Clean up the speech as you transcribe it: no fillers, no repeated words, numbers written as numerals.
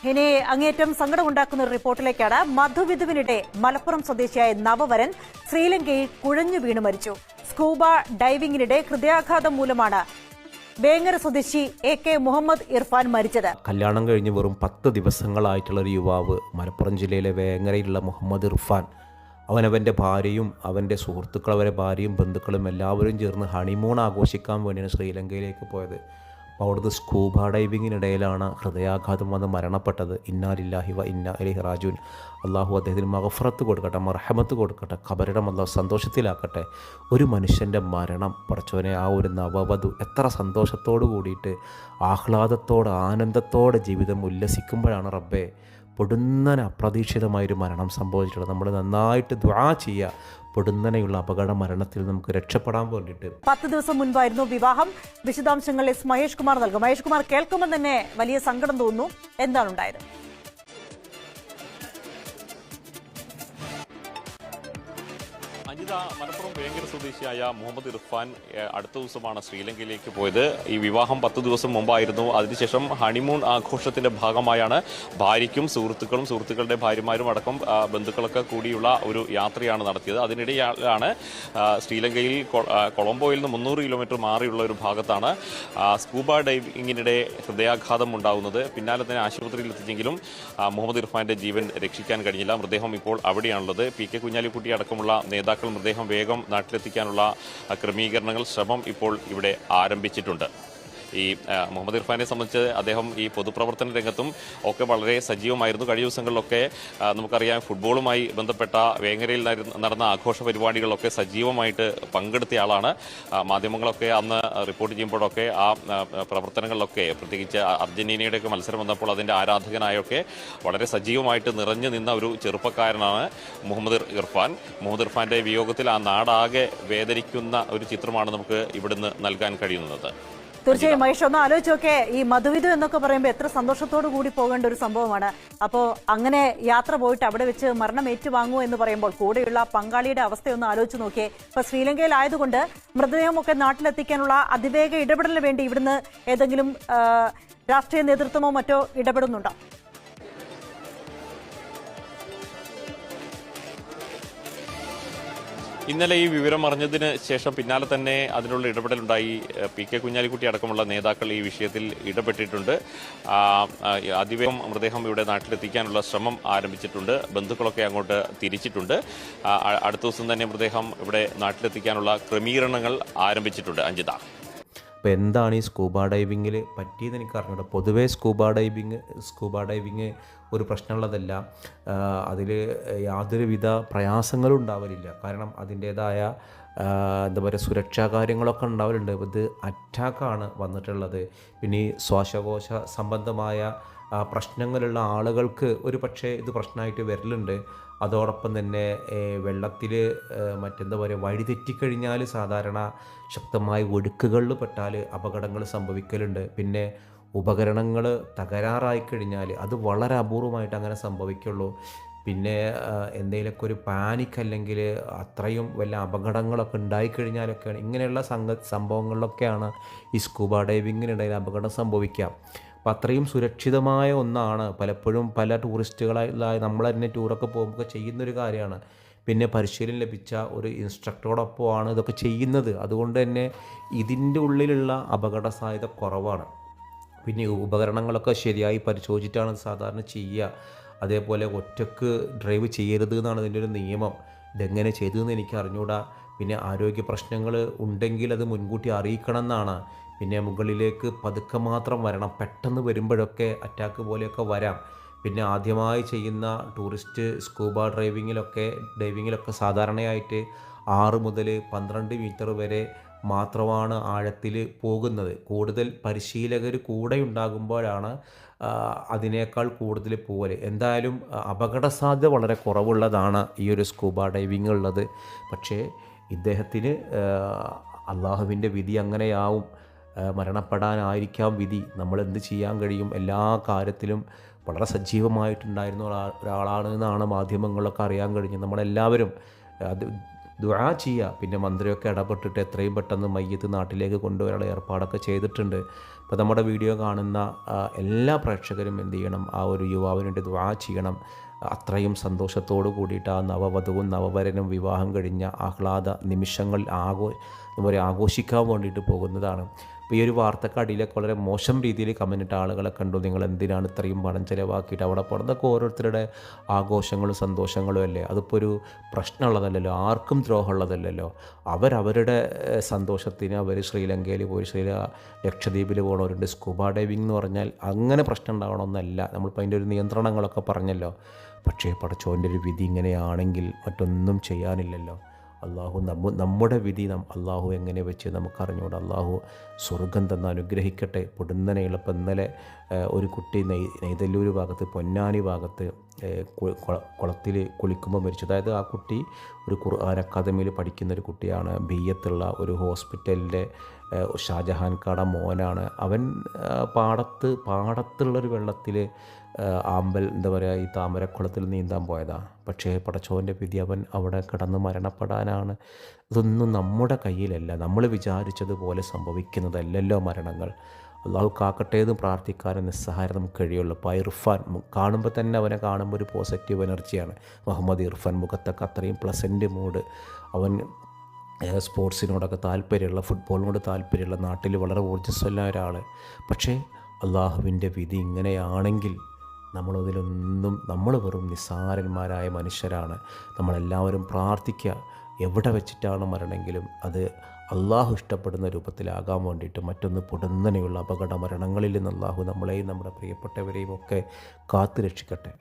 ഇനി അങ്ങേറ്റം സങ്കടമുണ്ടാക്കുന്ന ഒരു റിപ്പോർട്ടിലേക്കാണ്. മധുവിധുവിനിടെ മലപ്പുറം സ്വദേശിയായ നവവരൻ ശ്രീലങ്കയിൽ കുഴഞ്ഞു വീണു മരിച്ചു. സ്കൂബ ഡൈവിംഗിനിടെ ഹൃദയാഘാതം മൂലമാണ് വേങ്ങര സ്വദേശി AK മുഹമ്മദ് ഇർഫാൻ മരിച്ചത്. കല്യാണം കഴിഞ്ഞ് വെറും 10 ദിവസങ്ങളായിട്ടുള്ള ഒരു യുവാവ് മലപ്പുറം ജില്ലയിലെ വേങ്ങരയിലുള്ള മുഹമ്മദ് ഇർഫാൻ അവനവൻ്റെ ഭാര്യയും അവൻ്റെ സുഹൃത്തുക്കൾ, അവരെ ഭാര്യയും ബന്ധുക്കളും എല്ലാവരും ചേർന്ന് ഹണിമൂൺ ആഘോഷിക്കാൻ വേണ്ടിയാണ് ശ്രീലങ്കയിലേക്ക് പോയത്. അപ്പോൾ അവിടുത്തെ സ്കൂബ ഡൈവിങ്ങിനിടയിലാണ് ഹൃദയാഘാതം വന്ന് മരണപ്പെട്ടത്. ഇന്നാ ലില്ലാഹി വ ഇന്നാ ഇലൈഹി റാജിഊൻ. അള്ളാഹു അദ്ദേഹത്തിന് മഗ്ഫിറത്ത് കൊടുക്കട്ടെ, മർഹമത്ത് കൊടുക്കട്ടെ, ഖബറിടം അള്ളാഹു സന്തോഷത്തിലാക്കട്ടെ. ഒരു മനുഷ്യൻ്റെ മരണം പടച്ചോനെ, ആ ഒരു നവവധു എത്ര സന്തോഷത്തോടു കൂടിയിട്ട് ആഹ്ലാദത്തോടെ ആനന്ദത്തോടെ ജീവിതം ഉല്ലസിക്കുമ്പോഴാണ് റബ്ബേ പൊടുന്നനെ അപ്രതീക്ഷിതമായൊരു മരണം സംഭവിച്ചിട്ടുള്ളത്. നമ്മൾ നന്നായിട്ട് ദുആ ചെയ്യുക, പൊടുന്നനെയുള്ള അപകട മരണത്തിൽ നമുക്ക് രക്ഷപ്പെടാൻ വേണ്ടിയിട്ട്. 10 ദിവസം മുൻപായിരുന്നു വിവാഹം. വിശദാംശങ്ങൾ മഹേഷ് കുമാർ നൽകും. മഹേഷ് കുമാർ, കേൾക്കുമ്പോൾ തന്നെ വലിയ സങ്കടം തോന്നുന്നു. എന്താണ് ഉണ്ടായത്? മലപ്പുറം വേങ്ങര സ്വദേശിയായ മുഹമ്മദ് ഇർഫാൻ അടുത്ത ദിവസമാണ് ശ്രീലങ്കയിലേക്ക് പോയത്. ഈ വിവാഹം 10 ദിവസം മുമ്പായിരുന്നു. അതിനുശേഷം ഹണിമൂൺ ആഘോഷത്തിന്റെ ഭാഗമായാണ് ഭാര്യയ്ക്കും സുഹൃത്തുക്കളുടെ ഭാര്യമാരും അടക്കം ബന്ധുക്കളൊക്കെ കൂടിയുള്ള ഒരു യാത്രയാണ് നടത്തിയത്. അതിനിടെയാണ് ശ്രീലങ്കയിൽ കൊളംബോയിൽ നിന്ന് 300 കിലോമീറ്റർ മാറിയുള്ള ഒരു ഭാഗത്താണ് സ്കൂബ ഡൈവിങ്ങിനിടെ ഹൃദയാഘാതം ഉണ്ടാകുന്നത്. പിന്നാലെ തന്നെ ആശുപത്രിയിൽ എത്തിച്ചെങ്കിലും മുഹമ്മദ് ഇർഫാന്റെ ജീവൻ രക്ഷിക്കാൻ കഴിഞ്ഞില്ല. മൃതദേഹം ഇപ്പോൾ അവിടെയാണുള്ളത്. PK കുഞ്ഞാലിക്കുട്ടി അടക്കമുള്ള നേതാക്കൾ മൃതദേഹം വേഗം നാട്ടിലെത്തിക്കാനുള്ള ക്രമീകരണങ്ങൾ, ശ്രമം ഇപ്പോൾ ഇവിടെ ആരംഭിച്ചിട്ടുണ്ട്. ഈ മുഹമ്മദ് ഇർഫാനെ സംബന്ധിച്ച് അദ്ദേഹം ഈ പൊതുപ്രവർത്തന രംഗത്തും ഒക്കെ വളരെ സജീവമായിരുന്നു. കഴിഞ്ഞ ദിവസങ്ങളിലൊക്കെ നമുക്കറിയാം, ഫുട്ബോളുമായി ബന്ധപ്പെട്ട വേങ്ങരയിൽ നടന്ന ആഘോഷ പരിപാടികളിലൊക്കെ സജീവമായിട്ട് പങ്കെടുത്തയാളാണ്. മാധ്യമങ്ങളൊക്കെ അന്ന് റിപ്പോർട്ട് ചെയ്യുമ്പോഴൊക്കെ ആ പ്രവർത്തനങ്ങളിലൊക്കെ, പ്രത്യേകിച്ച് അർജന്റീനയുടെയൊക്കെ മത്സരം വന്നപ്പോൾ അതിൻ്റെ ആരാധകനായൊക്കെ വളരെ സജീവമായിട്ട് നിറഞ്ഞു നിന്ന ഒരു ചെറുപ്പക്കാരനാണ് മുഹമ്മദ് ഇർഫാൻ. മുഹമ്മദ് ഇർഫാന്റെ വിയോഗത്തിൽ ആ നാടാകെ വേദനിക്കുന്ന ഒരു ചിത്രമാണ് നമുക്ക് ഇവിടുന്ന് നൽകാൻ കഴിയുന്നത്. തീർച്ചയായും മഹേഷ്, ഒന്ന് ആലോചിച്ച് നോക്കെ, ഈ മധുവിധു എന്നൊക്കെ പറയുമ്പോൾ എത്ര സന്തോഷത്തോടു കൂടി പോകേണ്ട ഒരു സംഭവമാണ്. അപ്പോൾ അങ്ങനെ യാത്ര പോയിട്ട് അവിടെ വെച്ച് മരണം ഏറ്റുവാങ്ങുമോ എന്ന് പറയുമ്പോൾ കൂടെയുള്ള പങ്കാളിയുടെ അവസ്ഥയൊന്ന് ആലോചിച്ച് നോക്കിയേ. ഇപ്പൊ ശ്രീലങ്കയിലായതുകൊണ്ട് മൃതദേഹമൊക്കെ നാട്ടിലെത്തിക്കാനുള്ള അതിവേഗ ഇടപെടലിന് വേണ്ടി ഇവിടുന്ന് ഏതെങ്കിലും രാഷ്ട്രീയ നേതൃത്വമോ മറ്റോ ഇടപെടുന്നുണ്ടോ? ഇന്നലെ ഈ വിവരം അറിഞ്ഞതിന് ശേഷം പിന്നാലെ തന്നെ അതിനുള്ള ഇടപെടലുണ്ടായി. PK കുഞ്ഞാലിക്കുട്ടി അടക്കമുള്ള നേതാക്കൾ ഈ വിഷയത്തിൽ ഇടപെട്ടിട്ടുണ്ട്. അതിവേഗം മൃതദേഹം ഇവിടെ നാട്ടിലെത്തിക്കാനുള്ള ശ്രമം ആരംഭിച്ചിട്ടുണ്ട്. ബന്ധുക്കളൊക്കെ അങ്ങോട്ട് തിരിച്ചിട്ടുണ്ട്. അടുത്ത ദിവസം തന്നെ മൃതദേഹം ഇവിടെ നാട്ടിലെത്തിക്കാനുള്ള ക്രമീകരണങ്ങൾ ആരംഭിച്ചിട്ടുണ്ട്. അഞ്ജിത, അപ്പോൾ എന്താണ് ഈ സ്കൂബ ഡൈവിങ്ങിൽ പറ്റിയെന്ന് എനിക്ക് അറിഞ്ഞൂടാ. പൊതുവേ സ്കൂബ ഡൈവിങ് ഒരു പ്രശ്നമുള്ളതല്ല. അതിൽ യാതൊരുവിധ പ്രയാസങ്ങളും ഉണ്ടാവലില്ല. കാരണം അതിൻ്റേതായ എന്താ പറയുക, സുരക്ഷാ കാര്യങ്ങളൊക്കെ ഉണ്ടാവലുണ്ട്. ഇത് അറ്റാക്കാണ് വന്നിട്ടുള്ളത്. പിന്നെ ഈ ശ്വാസകോശ സംബന്ധമായ പ്രശ്നങ്ങളുള്ള ആളുകൾക്ക് ഒരു പക്ഷേ ഇത് പ്രശ്നമായിട്ട് വരലുണ്ട്. അതോടൊപ്പം തന്നെ വെള്ളത്തിൽ മറ്റെന്താ പറയുക, വഴിതെറ്റിക്കഴിഞ്ഞാൽ സാധാരണ ശക്തമായ ഒഴുക്കുകളിൽ പെട്ടാൽ അപകടങ്ങൾ സംഭവിക്കലുണ്ട്. പിന്നെ ഉപകരണങ്ങൾ തകരാറായിക്കഴിഞ്ഞാൽ അത് വളരെ അപൂർവമായിട്ട് അങ്ങനെ സംഭവിക്കുള്ളൂ. പിന്നെ എന്തെങ്കിലുമൊക്കെ ഒരു പാനിക് അല്ലെങ്കിൽ അത്രയും വല്ല അപകടങ്ങളൊക്കെ ഉണ്ടായിക്കഴിഞ്ഞാലൊക്കെയാണ് ഇങ്ങനെയുള്ള സംഭവങ്ങളിലൊക്കെയാണ് ഈ സ്കൂബ ഡൈവിങ്ങിനിടയിൽ അപകടം സംഭവിക്കാം. അപ്പം അത്രയും സുരക്ഷിതമായ ഒന്നാണ്. പലപ്പോഴും പല ടൂറിസ്റ്റുകളായി നമ്മൾ തന്നെ ടൂറൊക്കെ പോകുമ്പോൾ ചെയ്യുന്നൊരു കാര്യമാണ്. പിന്നെ പരിശീലനം ലഭിച്ച ഒരു ഇൻസ്ട്രക്ടറോടൊപ്പമാണ് ഇതൊക്കെ ചെയ്യുന്നത്. അതുകൊണ്ട് തന്നെ ഇതിൻ്റെ ഉള്ളിലുള്ള അപകട സാധ്യത കുറവാണ്. പിന്നെ ഉപകരണങ്ങളൊക്കെ ശരിയായി പരിശോധിച്ചിട്ടാണ് സാധാരണ ചെയ്യുക. അതേപോലെ ഒറ്റക്ക് ഡ്രൈവ് ചെയ്യരുത് എന്നാണ് ഇതിൻ്റെ ഒരു നിയമം. ഇതെങ്ങനെ ചെയ്തതെന്ന് എനിക്ക് അറിഞ്ഞുകൂടാ. പിന്നെ ആരോഗ്യ പ്രശ്നങ്ങൾ ഉണ്ടെങ്കിൽ അത് മുൻകൂട്ടി അറിയിക്കണം എന്നാണ്. പിന്നെ മുകളിലേക്ക് പതുക്കെ മാത്രം വരണം. പെട്ടെന്ന് വരുമ്പോഴൊക്കെ അറ്റാക്ക് പോലെയൊക്കെ വരാം. പിന്നെ ആദ്യമായി ചെയ്യുന്ന ടൂറിസ്റ്റ് സ്കൂബ ഡൈവിങ്ങിലൊക്കെ സാധാരണയായിട്ട് 6 മുതൽ 12 മീറ്റർ വരെ മാത്രമാണ് ആഴത്തിൽ പോകുന്നത്. കൂടുതൽ പരിശീലകർ കൂടെ ഉണ്ടാകുമ്പോഴാണ് അതിനേക്കാൾ കൂടുതൽ പോകല്. എന്തായാലും അപകട സാധ്യത വളരെ കുറവുള്ളതാണ് ഈ ഒരു സ്കൂബ ഡൈവിംഗ് ഉള്ളത്. പക്ഷേ ഇദ്ദേഹത്തിന് അള്ളാഹുവിൻ്റെ വിധി അങ്ങനെയാവും, മരണപ്പെടാനായിരിക്കാം വിധി. നമ്മൾ എന്ത് ചെയ്യാൻ കഴിയും? എല്ലാ കാര്യത്തിലും വളരെ സജീവമായിട്ടുണ്ടായിരുന്ന ഒരാളാണ് എന്നാണ് മാധ്യമങ്ങളൊക്കെ അറിയാൻ കഴിഞ്ഞത്. നമ്മളെല്ലാവരും അത് ദുആ ചെയ്യുക. പിന്നെ മന്ത്രിയൊക്കെ ഇടപെട്ടിട്ട് എത്രയും പെട്ടെന്ന് മയ്യത്ത് നാട്ടിലേക്ക് കൊണ്ടുവരാനുള്ള ഏർപ്പാടൊക്കെ ചെയ്തിട്ടുണ്ട്. അപ്പോൾ നമ്മുടെ വീഡിയോ കാണുന്ന എല്ലാ പ്രേക്ഷകരും എന്ത് ചെയ്യണം, ആ ഒരു യുവാവിന് വേണ്ടി ദുആ ചെയ്യണം. അത്രയും സന്തോഷത്തോടു കൂടിയിട്ട് ആ നവവധുവും നവവരനും വിവാഹം കഴിഞ്ഞ ആഹ്ലാദ നിമിഷങ്ങൾ ആഘോഷിക്കാൻ വേണ്ടിയിട്ട് പോകുന്നതാണ്. അപ്പോൾ ഈ ഒരു വാർത്തക്ക് അടിയിലൊക്കെ വളരെ മോശം രീതിയിൽ കമൻറ്റിട്ട ആളുകളെ കണ്ടു. നിങ്ങൾ എന്തിനാണ് ഇത്രയും പണം ചിലവാക്കിയിട്ട് അവിടെ പോകുന്നതൊക്കെ ഓരോരുത്തരുടെ ആഘോഷങ്ങളും സന്തോഷങ്ങളും അല്ലേ, അതിപ്പോൾ ഒരു പ്രശ്നമുള്ളതല്ലല്ലോ, ആർക്കും ദ്രോഹമുള്ളതല്ലല്ലോ. അവരവരുടെ സന്തോഷത്തിന് അവർ ശ്രീലങ്കയിൽ പോയി ലക്ഷദ്വീപിൽ പോകണവരുണ്ട്. സ്കൂബ ഡൈവിംഗ് എന്ന് പറഞ്ഞാൽ അങ്ങനെ പ്രശ്നം ഉണ്ടാകണമെന്നല്ല, നമ്മളിപ്പോൾ അതിൻ്റെ ഒരു നിയന്ത്രണങ്ങളൊക്കെ പറഞ്ഞല്ലോ. പക്ഷേ പടച്ചോൻ്റെ ഒരു വിധി ഇങ്ങനെയാണെങ്കിൽ മറ്റൊന്നും ചെയ്യാനില്ലല്ലോ. അള്ളാഹു നമ്മുടെ വിധി അള്ളാഹു എങ്ങനെ വെച്ച് നമുക്കറിഞ്ഞുകൂടാ. അള്ളാഹു സ്വർഗം തന്ന് അനുഗ്രഹിക്കട്ടെ. പൊടുന്നനെയുള്ള ഇപ്പം ഇന്നലെ ഒരു കുട്ടി നെയ്തല്ലൂർ ഭാഗത്ത് പൊന്നാനി ഭാഗത്ത് കുളത്തിൽ കുളിക്കുമ്പോൾ മരിച്ചു. അതായത് ആ കുട്ടി ഒരു ഖുർആൻ അക്കാദമിയിൽ പഠിക്കുന്ന ഒരു കുട്ടിയാണ്. ബിയ്യത്തുള്ള ഒരു ഹോസ്പിറ്റലിൻ്റെ ഷാജഹാൻകാട മോനാണ്. അവൻ പാടത്തുള്ളൊരു വെള്ളത്തിൽ എന്താ പറയുക, ഈ താമരക്കുളത്തിൽ നീന്താൻ പോയതാണ്. പക്ഷേ പടച്ചോൻ്റെ വിധി അവൻ അവിടെ കിടന്ന് മരണപ്പെടാനാണ്. ഇതൊന്നും നമ്മുടെ കയ്യിലല്ല, നമ്മൾ വിചാരിച്ചതുപോലെ സംഭവിക്കുന്നതല്ലല്ലോ മരണങ്ങൾ. അള്ളാഹു കാക്കട്ടേന്ന് പ്രാർത്ഥിക്കാനും നിസ്സഹായം നമുക്ക് കഴിയുള്ളൂ. അപ്പോൾ ഇർഫാൻ കാണുമ്പോൾ തന്നെ അവനെ കാണുമ്പോൾ ഒരു പോസിറ്റീവ് എനർജിയാണ്. മുഹമ്മദ് ഇർഫാൻ മുഖത്തൊക്കെ അത്രയും പ്ലസൻറ്റ് മൂഡ്. അവൻ സ്പോർട്സിനോടൊക്കെ താല്പര്യമുള്ള, ഫുട്ബോളിനോട് താല്പര്യമുള്ള, നാട്ടിൽ വളരെ ഊർജ്ജസ്വല ഒരാൾ. പക്ഷേ അള്ളാഹുവിൻ്റെ വിധി ഇങ്ങനെയാണെങ്കിൽ നമ്മൾ വെറും നിസ്സാരന്മാരായ മനുഷ്യരാണ്. നമ്മളെല്ലാവരും പ്രാർത്ഥിക്കുക, എവിടെ വെച്ചിട്ടാണ് മരണമെങ്കിലും അത് അള്ളാഹു ഇഷ്ടപ്പെടുന്ന രൂപത്തിലാകാൻ വേണ്ടിയിട്ട്. മറ്റൊന്ന് പൊടുന്നനെയുള്ള അപകട മരണങ്ങളിൽ നിന്ന് അള്ളാഹു നമ്മളെയും നമ്മുടെ പ്രിയപ്പെട്ടവരെയും ഒക്കെ കാത്തു രക്ഷിക്കട്ടെ.